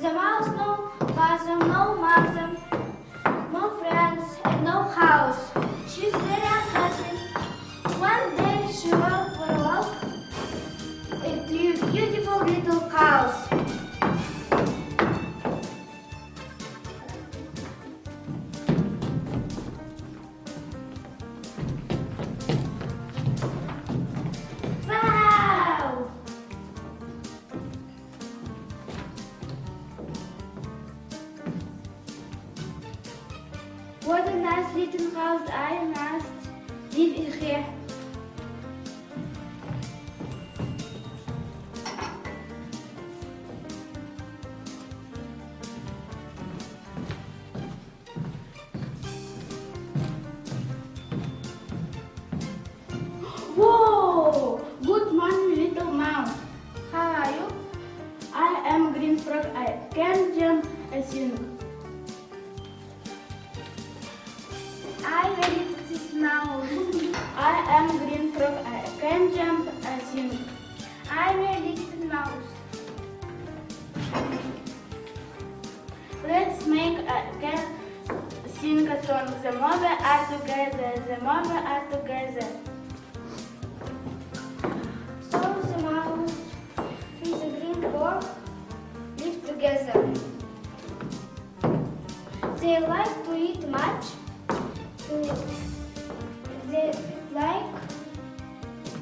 The mouse no father, no mother, no friends, and no house. She's very unhappy. One day she went for a walk to a beautiful little house. Wow! What a nice little house. I must live in here. Whoa! Good morning, little mouse. How are you? I am Green Frog. I can jump and sing. I read this mouse. I am Green Frog. I can jump and sing. I'm a little mouse. Let's make a cat sing a song. The mother are together. The mother are together. So the mouse and the green frog live together. They like to eat much. They like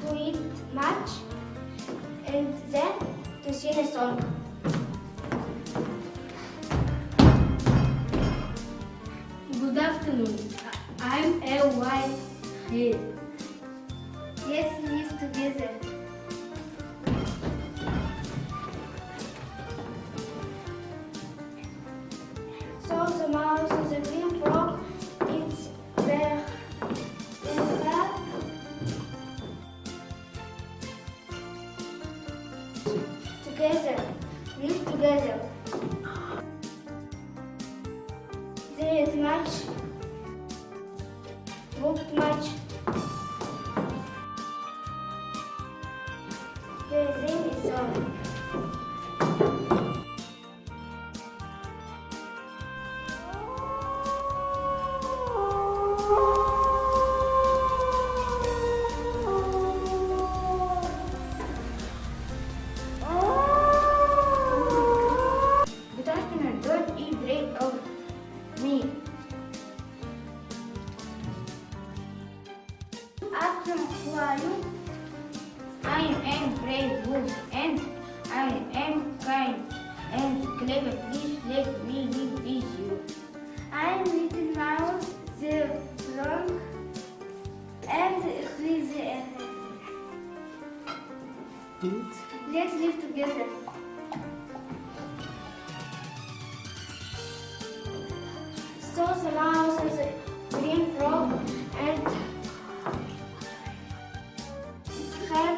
to eat much and then to sing a song. Good afternoon. I'm a white head. Let's live together. So the mouse and the green frog eat their bread together, live together. They eat much, walked much. They sing a song. Good afternoon, don't eat bread of me. After who are you? I am brave wolf and I am kind and clever. Please let me live with you. I am little mouse, the frog, and he's Let's live together. So the mouse and the green frog and cat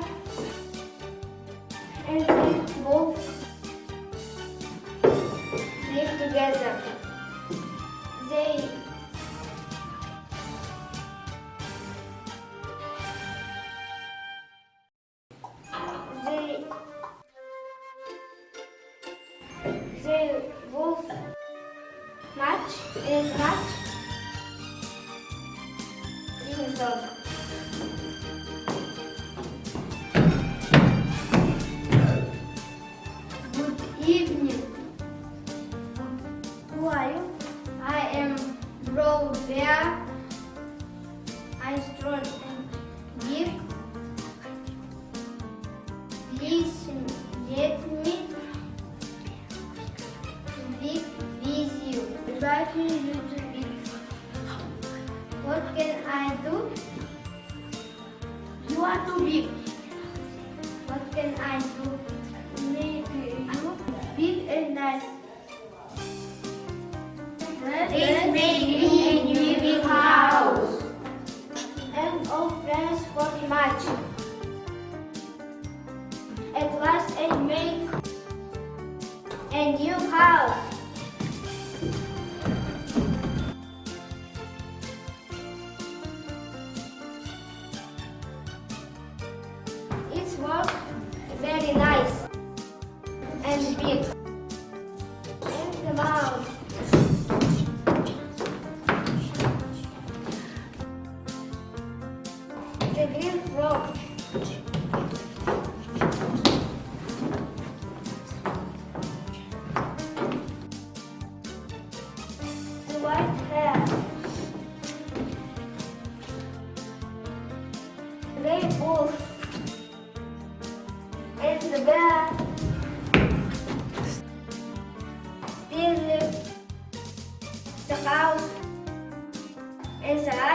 and the wolf live together. They wolf match and match sing a song. Good evening. Who are you? I am Brown Bear. I'm strong and big. Please let me be with you. Invite you to be. What can I do? You are too big. What can I do? Make you big and nice. Let's make me a new big house. And all friends for much. At last I make a new house. It was very nice and big. the green frog. The white hair. The red wolf. And the bear. Still the cow. And the